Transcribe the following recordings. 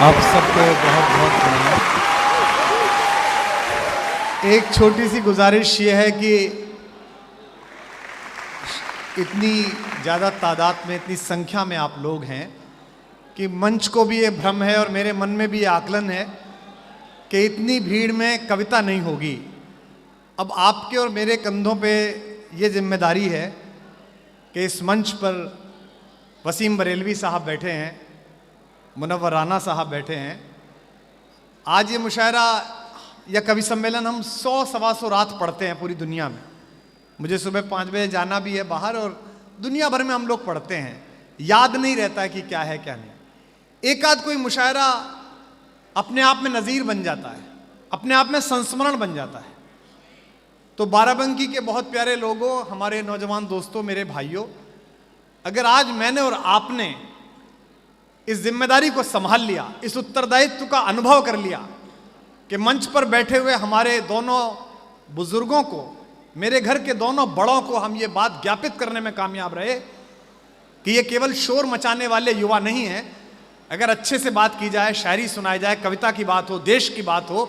आप सबको बहुत बहुत प्रणाम। एक छोटी सी गुजारिश ये है कि इतनी ज़्यादा तादाद में, इतनी संख्या में आप लोग हैं कि मंच को भी ये भ्रम है और मेरे मन में भी ये आकलन है कि इतनी भीड़ में कविता नहीं होगी। अब आपके और मेरे कंधों पे ये जिम्मेदारी है कि इस मंच पर वसीम बरेलवी साहब बैठे हैं, मुनव्वर राना साहब बैठे हैं। आज ये मुशायरा या कवि सम्मेलन हम 100-125 रात पढ़ते हैं पूरी दुनिया में। मुझे सुबह 5 बजे जाना भी है बाहर और दुनिया भर में हम लोग पढ़ते हैं। याद नहीं रहता है कि क्या है क्या नहीं। एक आध कोई मुशायरा अपने आप में नज़ीर बन जाता है, अपने आप में संस्मरण बन जाता है। तो बाराबंकी के बहुत प्यारे लोगों, हमारे नौजवान दोस्तों, मेरे भाइयों, अगर आज मैंने और आपने इस जिम्मेदारी को संभाल लिया, इस उत्तरदायित्व का अनुभव कर लिया कि मंच पर बैठे हुए हमारे दोनों बुजुर्गों को, मेरे घर के दोनों बड़ों को हम ये बात ज्ञापित करने में कामयाब रहे कि ये केवल शोर मचाने वाले युवा नहीं हैं। अगर अच्छे से बात की जाए, शायरी सुनाई जाए, कविता की बात हो, देश की बात हो,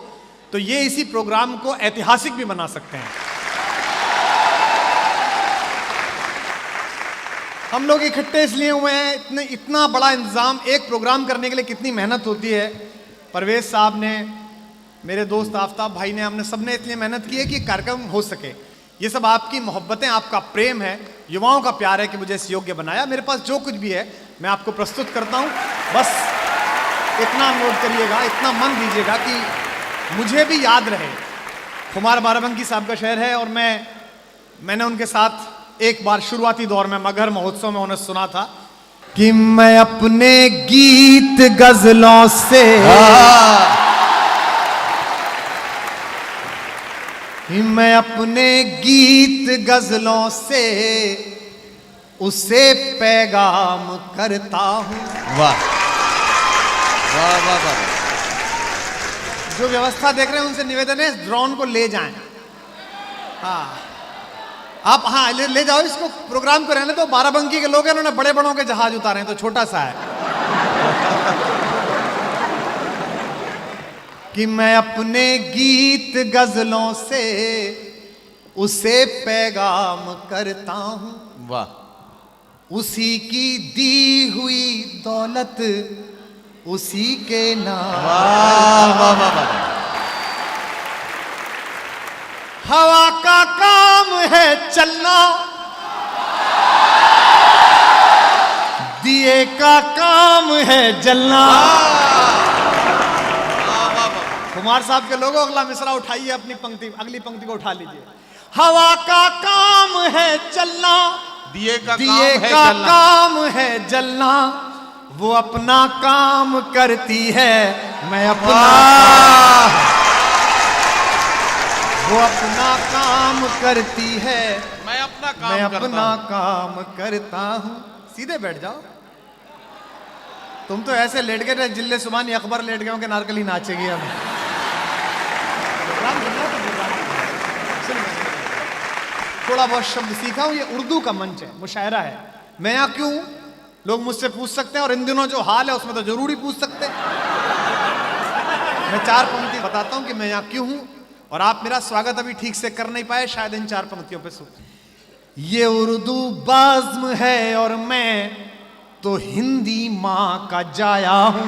तो ये इसी प्रोग्राम को ऐतिहासिक भी बना सकते हैं। हम लोग इकट्ठे इसलिए हुए हैं, इतना बड़ा इंतजाम एक प्रोग्राम करने के लिए कितनी मेहनत होती है। परवेज साहब ने, मेरे दोस्त आफ्ताब भाई ने, हमने सबने इसलिए मेहनत की है कि कार्यक्रम हो सके। ये सब आपकी मोहब्बतें, आपका प्रेम है, युवाओं का प्यार है कि मुझे इस योग्य बनाया। मेरे पास जो कुछ भी है मैं आपको प्रस्तुत करता हूँ। बस इतना नोट करिएगा, इतना मन दीजिएगा कि मुझे भी याद रहे। खुमार बाराबंकी साहब का शहर है और मैंने उनके साथ एक बार शुरुआती दौर में मगहर महोत्सव में उन्हें सुना था कि मैं अपने गीत गजलों से कि मैं अपने गीत गजलों से उसे पैगाम करता हूं। वाह वाह वाह वाह। जो व्यवस्था देख रहे हैं उनसे निवेदन है, ड्रोन को ले जाएं। हाँ आप, हाँ ले जाओ इसको, प्रोग्राम को रहने दो। बाराबंकी के लोग हैं, उन्होंने बड़े बड़ों के जहाज उतारे हैं, तो छोटा सा है कि मैं अपने गीत गजलों से उसे पैगाम करता हूं। वाह। उसी की दी हुई दौलत उसी के नाम। वाह वाह वाह वाह। हवा का काम है चलना, दिए का काम है जलना। कुमार साहब के लोगों, अगला मिसरा उठाइए, अपनी पंक्ति, अगली पंक्ति को उठा लीजिए। हवा का काम है चलना, दिए का काम है जलना। वो अपना काम करती है, मैं अपना वो अपना काम करती है, मैं अपना काम करता हूं। सीधे बैठ जाओ। तुम तो ऐसे लेट गए, जिले सुबानी अकबर लेट गए कि नारकली नाचेगी। अब थोड़ा बहुत शब्द सीखा हूं। ये उर्दू का मंच है, मुशायरा है। मैं यहाँ क्यों हूं, लोग मुझसे पूछ सकते हैं, और इन दिनों जो हाल है उसमें तो जरूर ही पूछ सकते हैं। मैं 4 पंक्ति बताता हूं कि मैं यहाँ क्यों हूं, और आप मेरा स्वागत अभी ठीक से कर नहीं पाए शायद इन 4 पंक्तियों पे सुन। ये उर्दू बाज़्म है और मैं तो हिंदी माँ का जाया हूं।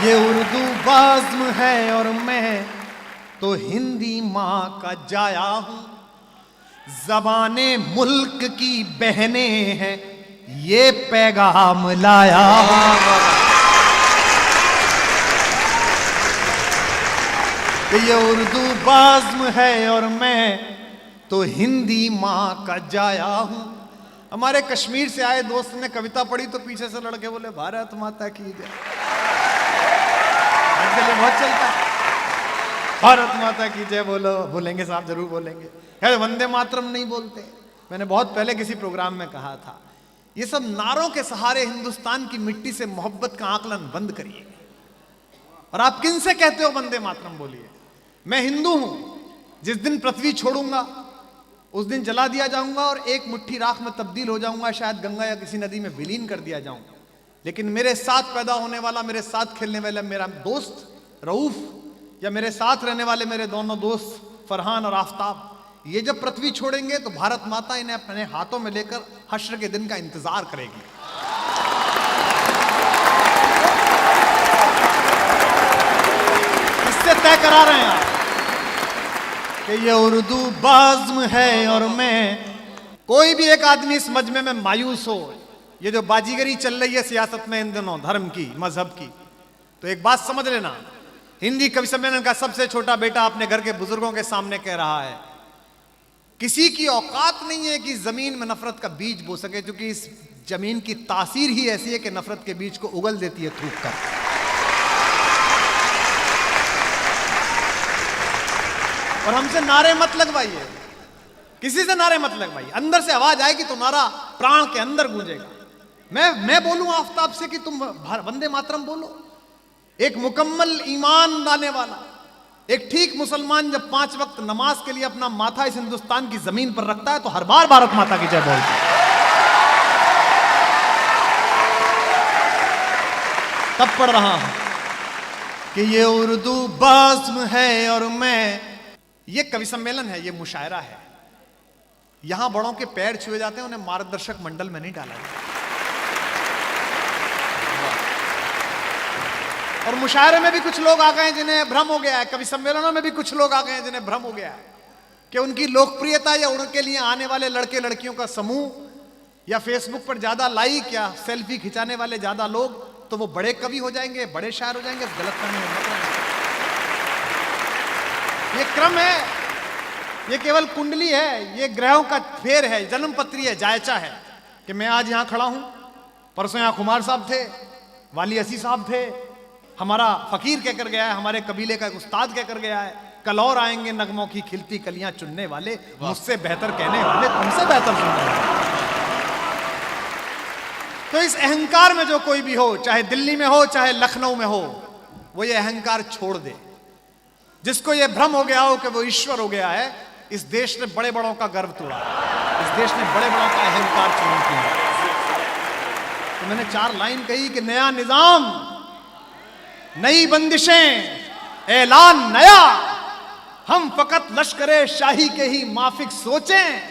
ये उर्दू बाज़्म है और मैं तो हिंदी माँ का जाया हूं। ज़बाने मुल्क की बहनें हैं, ये पैगाम लाया हूं। ये उर्दू बाज़्म है और मैं तो हिंदी माँ का जाया हूँ। हमारे कश्मीर से आए दोस्त ने कविता पढ़ी तो पीछे से लड़के बोले, भारत माता की जय। आजकल बहुत चलता है, भारत माता की जय बोलो। बोलेंगे साहब, जरूर बोलेंगे। खैर, वंदे मातरम नहीं बोलते। मैंने बहुत पहले किसी प्रोग्राम में कहा था, ये सब नारों के सहारे हिंदुस्तान की मिट्टी से मोहब्बत का आकलन बंद करिए। और आप किन से कहते हो वंदे मातरम बोलिए? मैं हिंदू हूं, जिस दिन पृथ्वी छोड़ूंगा उस दिन जला दिया जाऊंगा और एक मुट्ठी राख में तब्दील हो जाऊंगा, शायद गंगा या किसी नदी में विलीन कर दिया जाऊंगा। लेकिन मेरे साथ पैदा होने वाला, मेरे साथ खेलने वाला मेरा दोस्त रऊफ, या मेरे साथ रहने वाले मेरे दोनों दोस्त फरहान और आफताब, ये जब पृथ्वी छोड़ेंगे तो भारत माता इन्हें अपने हाथों में लेकर हश्र के दिन का इंतजार करेगी। इससे तय करा रहे हैं आप कि ये उर्दू बाज़्म है और मैं। कोई भी एक आदमी इस मजमे में मायूस हो, ये जो बाजीगरी चल रही है सियासत में इन दिनों धर्म की, मजहब की, तो एक बात समझ लेना, हिंदी कवि सम्मेलन का सबसे छोटा बेटा अपने घर के बुजुर्गों के सामने कह रहा है, किसी की औकात नहीं है कि जमीन में नफरत का बीज बो सके, क्योंकि इस जमीन की तासीर ही ऐसी है कि नफरत के बीज को उगल देती है थूक कर। और हमसे नारे मत लगवाइए, किसी से नारे मत लगवाइए, अंदर से आवाज आएगी तो नारा प्राण के अंदर गूंजेगा। मैं बोलूं आफ्ताब से कि तुम वंदे मातरम बोलो। एक मुकम्मल ईमान लाने वाला, एक ठीक मुसलमान जब 5 वक्त नमाज के लिए अपना माथा इस हिंदुस्तान की जमीन पर रखता है तो हर बार भारत माता की जय बोलता है। तब पढ़ रहा हूं कि ये उर्दू बाज़्म है और मैं। ये कवि सम्मेलन है, ये मुशायरा है। यहां बड़ों के पैर छुए जाते हैं, उन्हें मार्गदर्शक मंडल में नहीं डाला जाता। और मुशायरे में भी कुछ लोग आ गए जिन्हें भ्रम हो गया है, कवि सम्मेलनों में भी कुछ लोग आ गए हैं जिन्हें भ्रम हो गया है कि उनकी लोकप्रियता या उनके लिए आने वाले लड़के लड़कियों का समूह या फेसबुक पर ज्यादा लाइक या सेल्फी खिंचाने वाले ज्यादा लोग तो वो बड़े कवि हो जाएंगे, बड़े शायर हो जाएंगे। गलत फहमी मत रहना। ये क्रम है, ये केवल कुंडली है, ये ग्रहों का फेर है, जन्म पत्री है, जायचा है कि मैं आज यहां खड़ा हूं, परसों यहां खुमार साहब थे, वाली असी साहब थे, हमारा फकीर कहकर गया है, हमारे कबीले का एक उस्ताद कहकर गया है, कल और आएंगे नगमों की खिलती कलियां चुनने वाले, मुझसे बेहतर कहने वाले, तुमसे बेहतर सुनने वाले। तो इस अहंकार में जो कोई भी हो, चाहे दिल्ली में हो चाहे लखनऊ में हो, वो ये अहंकार छोड़ दे। जिसको ये भ्रम हो गया हो कि वो ईश्वर हो गया है, इस देश ने बड़े बड़ों का गर्व तोड़ा, इस देश ने बड़े बड़ों का अहंकार चूर्ण किया। तो मैंने 4 लाइन कही कि नया निजाम, नई बंदिशें, ऐलान नया, हम फकत लश्करे शाही के ही माफिक सोचें,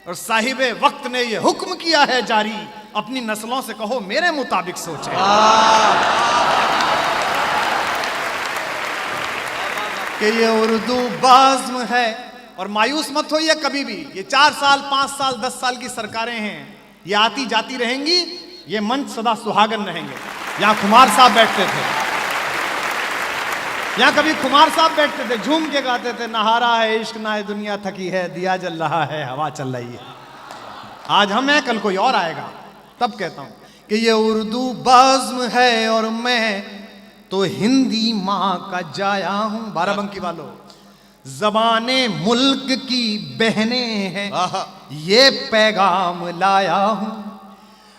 और साहिबे वक्त ने यह हुक्म किया है जारी, अपनी नस्लों से कहो मेरे मुताबिक सोचें। कि ये उर्दू बाज़्म है। और मायूस मत होइए कभी भी, ये 4 साल 5 साल 10 साल की सरकारें हैं, ये आती जाती रहेंगी, ये मंच सदा सुहागन रहेंगे। यहां खुमार साहब बैठते थे, यहां कभी खुमार साहब बैठते थे, झूम के गाते थे, नहारा है इश्क ना है दुनिया थकी है, दिया जल रहा है हवा चल रही है। आज हम हैं, कल कोई और आएगा। तब कहता हूं कि ये उर्दू बाज़्म है और मैं तो हिंदी माँ का जाया हूं। बाराबंकी वालों, ज़बाने मुल्क की बहनें हैं, ये पैगाम लाया हूं,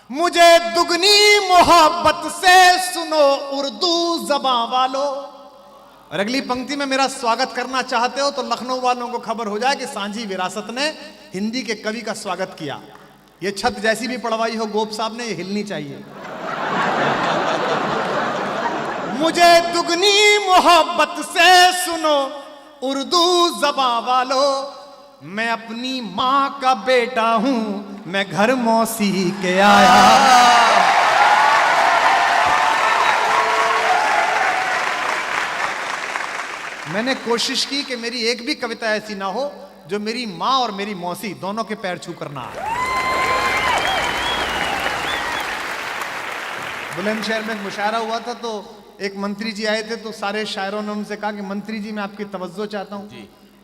मुझे दुगनी मोहब्बत से सुनो उर्दू ज़बां वालों। और अगली पंक्ति में मेरा स्वागत करना चाहते हो तो लखनऊ वालों को खबर हो जाए कि सांझी विरासत ने हिंदी के कवि का स्वागत किया। ये छत जैसी भी पड़वाई हो गोप साहब ने, ये हिलनी चाहिए। मुझे दुगनी मोहब्बत से सुनो उर्दू ज़बां वालों, मैं अपनी माँ का बेटा हूं, मैं घर मौसी के आया। मैंने कोशिश की कि मेरी एक भी कविता ऐसी ना हो जो मेरी माँ और मेरी मौसी दोनों के पैर छू करना आए। बुलंदशहर में एक मुशायरा हुआ था, तो एक मंत्री जी आए थे, तो सारे शायरों ने उनसे कहा कि मंत्री जी मैं आपकी तवज्जो चाहता हूँ,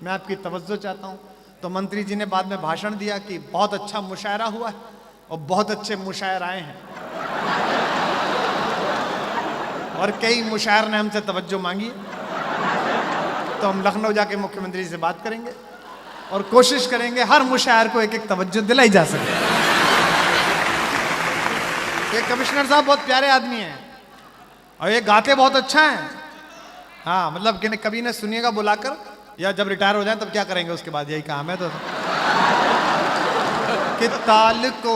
मैं आपकी तवज्जो चाहता हूँ। तो मंत्री जी ने बाद में भाषण दिया कि बहुत अच्छा मुशायरा हुआ है और बहुत अच्छे मुशायर आए हैं, और कई मुशायर ने हमसे तवज्जो मांगी, तो हम लखनऊ जाके मुख्यमंत्री जी से बात करेंगे और कोशिश करेंगे हर मुशायर को एक एक तवज्जो दिलाई जा सके। ये कमिश्नर साहब बहुत प्यारे आदमी हैं और ये गाते बहुत अच्छा हैं। हाँ, मतलब कि कभी ने सुनिएगा बुलाकर, या जब रिटायर हो जाए तब क्या करेंगे उसके बाद, यही काम है। तो कि ताल को,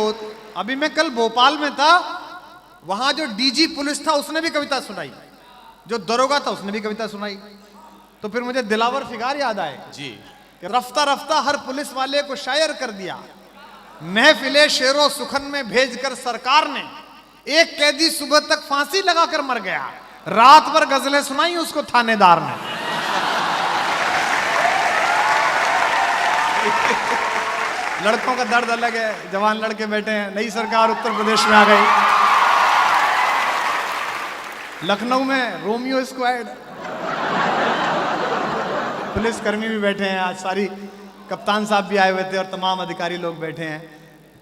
अभी मैं कल भोपाल में था, वहां जो डीजी पुलिस था उसने भी कविता सुनाई, जो दरोगा था उसने भी कविता सुनाई। तो फिर मुझे दिलावर फिगार याद आए जी। कि रफ्ता रफ्ता हर पुलिस वाले को शायर कर दिया, महफिले शेरो सुखन में भेजकर सरकार ने, एक कैदी सुबह तक फांसी लगाकर मर गया, रात भर गजलें सुनाई उसको थानेदार ने। लड़कों का दर्द अलग है, जवान लड़के बैठे हैं, नई सरकार उत्तर प्रदेश में आ गई, लखनऊ में रोमियो स्क्वाड, पुलिसकर्मी भी बैठे हैं, आज सारी कप्तान साहब भी आए हुए थे और तमाम अधिकारी लोग बैठे हैं।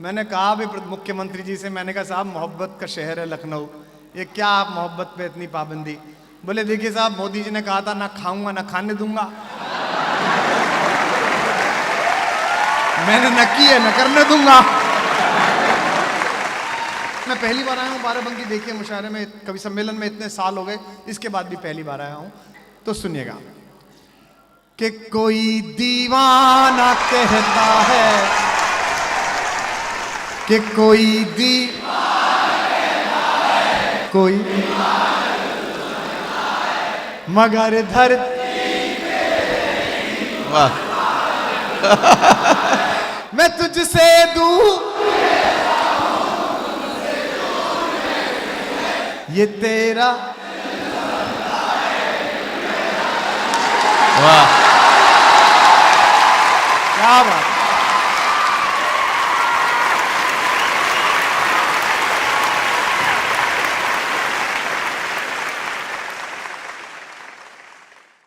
मैंने कहा भी मुख्यमंत्री जी से, मैंने कहा साहब मोहब्बत का शहर है लखनऊ, ये क्या आप मोहब्बत पे इतनी पाबंदी? बोले देखिए साहब, मोदी जी ने कहा था ना खाऊंगा ना खाने दूंगा, मैंने न की है न करने दूंगा। मैं पहली बार आया हूँ बाराबंकी देखिए मुशायरे में, कवि सम्मेलन में इतने साल हो गए, इसके बाद भी पहली बार आया हूँ। तो सुनिएगा कि कोई दीवाना कहता है कि कोई कोई मगर धरती वाह। मैं तुझसे दूं ये तेरा, वाह। क्या बात।